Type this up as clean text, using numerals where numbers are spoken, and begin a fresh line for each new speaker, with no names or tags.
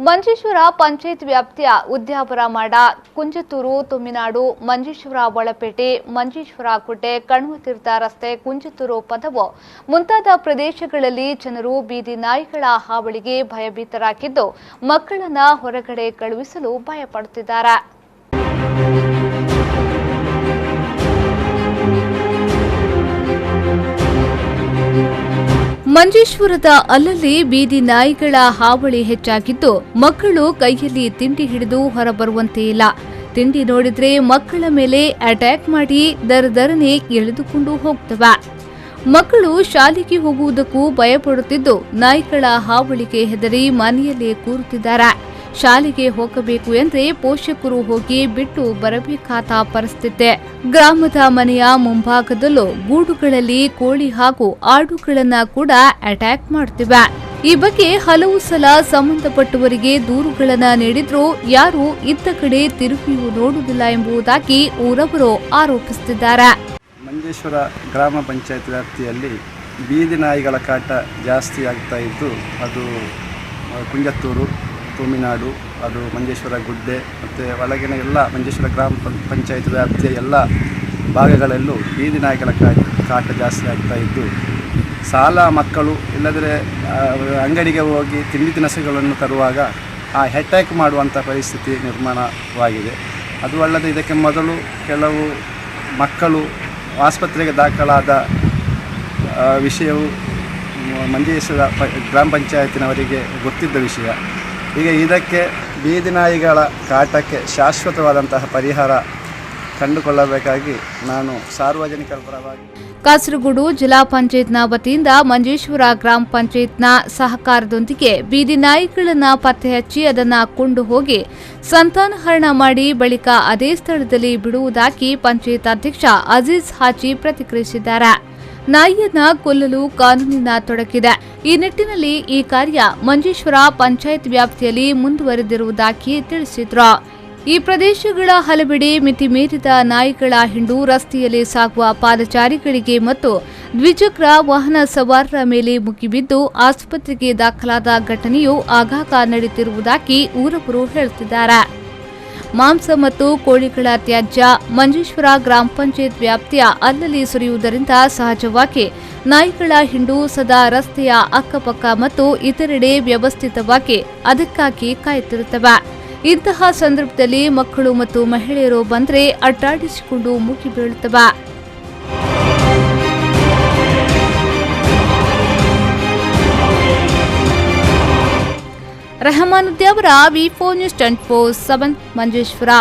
ಮಂಜೇಶ್ವರ ಪಂಚಾಯತ್ ವ್ಯಾಪ್ತಿಯ ಉದ್ಯಾವರ ಮಾಡ, ಕುಂಜತೂರು, ತುಮ್ಮಿನಾಡು, ಮಂಜೇಶ್ವರ ಒಳಪೇಟೆ, ಮಂಜೇಶ್ವರ ಕುಟೆ, ಕಣ್ವತೀರ್ಥ ರಸ್ತೆ, ಕುಂಜತೂರು ಪದವು ಮುಂತಾದ ಪ್ರದೇಶಗಳಲ್ಲಿ ಜನರು ಬೀದಿ ನಾಯಿಗಳ ಹಾವಳಿಗೆ ಭಯಭೀತರಾಗಿದ್ದು ಮಕ್ಕಳನ್ನ ಹೊರಗಡೆ ಕಳುಹಿಸಲು ಭಯಪಡುತ್ತಿದ್ದಾರೆ. ಮಂಜೇಶ್ವರದ ಅಲ್ಲಲ್ಲಿ ಬೀದಿ ನಾಯಿಗಳ ಹಾವಳಿ ಹೆಚ್ಚಾಗಿದ್ದು ಮಕ್ಕಳು ಕೈಯಲ್ಲಿ ತಿಂಡಿ ಹಿಡಿದು ಹೊರಬರುವಂತೆ ಇಲ್ಲ. ತಿಂಡಿ ನೋಡಿದ್ರೆ ಮಕ್ಕಳ ಮೇಲೆ ಅಟ್ಯಾಕ್ ಮಾಡಿ ದರದರನೆ ಎಳೆದುಕೊಂಡು ಹೋಗ್ತವೆ. ಮಕ್ಕಳು ಶಾಲೆಗೆ ಹೋಗುವುದಕ್ಕೂ ಭಯಪಡುತ್ತಿದ್ದು ನಾಯಿಗಳ ಹಾವಳಿಗೆ ಹೆದರಿ ಮನೆಯಲ್ಲೇ ಕೂರುತ್ತಿದ್ದಾರೆ. ಶಾಲೆಗೆ ಹೋಗಬೇಕು ಎಂದ್ರೆ ಪೋಷಕರು ಹೋಗಿ ಬಿಟ್ಟು ಬರಬೇಕಾದ ಪರಿಸ್ಥಿತಿ. ಗ್ರಾಮದ ಮನೆಯ ಮುಂಭಾಗದಲ್ಲೂ ಗೂಡುಗಳಲ್ಲಿ ಕೋಳಿ ಹಾಗೂ ಆಡುಗಳನ್ನ ಕೂಡ ಅಟ್ಯಾಕ್ ಮಾಡ್ತಿವೆ. ಈ ಬಗ್ಗೆ ಹಲವು ಸಲ ಸಂಬಂಧಪಟ್ಟವರಿಗೆ ದೂರುಗಳನ್ನ ನೀಡಿದ್ರೂ ಯಾರೂ ಇತ್ತ ಕಡೆ ತಿರುಗಿಯೂ ನೋಡುವುದಿಲ್ಲ ಎಂಬುದಾಗಿ ಊರವರು ಆರೋಪಿಸುತ್ತಿದ್ದಾರೆ.
ಮಂಜೇಶ್ವರ ಗ್ರಾಮ ಪಂಚಾಯತ್ ವ್ಯಾಪ್ತಿಯಲ್ಲಿ ಬೀದಿ ನಾಯಿಗಳ ಕಾಟ ಜಾಸ್ತಿ ಆಗ್ತಾ ಇದ್ದು ಅದು ಕುಂಜತ್ತೂರು, ತುಮ್ಮಿನಾಡು, ಅದು ಮಂಜೇಶ್ವರ ಗುಡ್ಡೆ ಮತ್ತು ಒಳಗಿನ ಎಲ್ಲ ಮಂಜೇಶ್ವರ ಗ್ರಾಮ ಪಂಚಾಯತ್ ವ್ಯಾಪ್ತಿಯ ಎಲ್ಲ ಭಾಗಗಳಲ್ಲೂ ಬೀದಿ ನಾಯಿಗಳ ಕಾಟ ಜಾಸ್ತಿ ಆಗ್ತಾ ಇದ್ದು ಸಾಲ ಮಕ್ಕಳು ಇಲ್ಲದ್ರೆ ಅಂಗಡಿಗೆ ಹೋಗಿ ತಿಂಡಿ ತಿನಿಸುಗಳನ್ನು ತರುವಾಗ ಆ ಅಟ್ಯಾಕ್ ಮಾಡುವಂಥ ಪರಿಸ್ಥಿತಿ ನಿರ್ಮಾಣವಾಗಿದೆ. ಅದು ಅಲ್ಲದೆ ಇದಕ್ಕೆ ಮೊದಲು ಕೆಲವು ಮಕ್ಕಳು ಆಸ್ಪತ್ರೆಗೆ ದಾಖಲಾದ ವಿಷಯವು ಮಂಜೇಶ್ವರ ಗ್ರಾಮ ಪಂಚಾಯತಿನವರಿಗೆ ಗೊತ್ತಿದ್ದ ವಿಷಯ. ಈಗ ಇದಕ್ಕೆ ಬೀದಿ ನಾಯಿಗಳ ಕಾಟಕ್ಕೆ ಶಾಶ್ವತವಾದಂತಹ ಪರಿಹಾರ ಕಂಡುಕೊಳ್ಳಬೇಕಾಗಿ ನಾನು ಸಾರ್ವಜನಿಕರ ಪರವಾಗಿ
ಕಾಸರಗೋಡು ಜಿಲ್ಲಾ ಪಂಚಾಯತ್ನ ವತಿಯಿಂದ ಮಂಜೇಶ್ವರ ಗ್ರಾಮ ಪಂಚಾಯತ್ನ ಸಹಕಾರದೊಂದಿಗೆ ಬೀದಿ ನಾಯಿಗಳನ್ನು ಪತ್ತೆ ಹಚ್ಚಿ ಅದನ್ನು ಕೊಂಡು ಹೋಗಿ ಸಂತಾನಹರಣ ಮಾಡಿ ಬಳಿಕ ಅದೇ ಸ್ಥಳದಲ್ಲಿ ಬಿಡುವುದಾಗಿ ಪಂಚಾಯತ್ ಅಧ್ಯಕ್ಷ ಅಜೀಜ್ ಹಾಜಿ ಪ್ರತಿಕ್ರಿಯಿಸಿದ್ದಾರೆ. ನಾಯಿಯನ್ನ ಕೊಲ್ಲಲು ಕಾನೂನಿನ ತೊಡಕಿದೆ. ಈ ನಿಟ್ಟಿನಲ್ಲಿ ಈ ಕಾರ್ಯ ಮಂಜೇಶ್ವರ ಪಂಚಾಯತ್ ವ್ಯಾಪ್ತಿಯಲ್ಲಿ ಮುಂದುವರೆದಿರುವುದಾಗಿ ತಿಳಿಸಿದ್ರು. ಈ ಪ್ರದೇಶಗಳ ಹಲವೆಡೆ ಮಿತಿ ಮೀರಿದ ನಾಯಿಗಳ ಹಿಂಡು ರಸ್ತೆಯಲ್ಲಿ ಸಾಗುವ ಪಾದಚಾರಿಗಳಿಗೆ ಮತ್ತು ದ್ವಿಚಕ್ರ ವಾಹನ ಸವಾರರ ಮೇಲೆ ಮುಗಿಬಿದ್ದು ಆಸ್ಪತ್ರೆಗೆ ದಾಖಲಾದ ಘಟನೆಯು ಆಗಾಗ ನಡೆಯುತ್ತಿರುವುದಾಗಿ ಊರವರು ಹೇಳುತ್ತಿದ್ದಾರೆ. ಮಾಂಸ ಮತ್ತು ಕೋಳಿಗಳ ತ್ಯಾಜ್ಯ ಮಂಜೇಶ್ವರ ಗ್ರಾಮ ಪಂಚಾಯತ್ ವ್ಯಾಪ್ತಿಯ ಅಲ್ಲಲ್ಲಿ ಸುರಿಯುವುದರಿಂದ ಸಹಜವಾಗಿ ನಾಯಿಗಳ ಹಿಂಡು ಸದಾ ರಸ್ತೆಯ ಅಕ್ಕಪಕ್ಕ ಮತ್ತು ಇತರೆಡೆ ವ್ಯವಸ್ಥಿತವಾಗಿ ಅದಕ್ಕಾಗಿ ಕಾಯುತ್ತಿರುತ್ತವೆ. ಇಂತಹ ಸಂದರ್ಭದಲ್ಲಿ ಮಕ್ಕಳು ಮತ್ತು ಮಹಿಳೆಯರು ಬಂದರೆ ಅಡ್ಡಾಡಿಸಿಕೊಂಡು ಮುಗಿ ಬೀಳುತ್ತವೆ. ರೆಹಮಾನುದ್ದಿ ಅವರ ವಿ4 ನ್ಯೂಸ್ 24/7 ಮಂಜೇಶ್ವರ.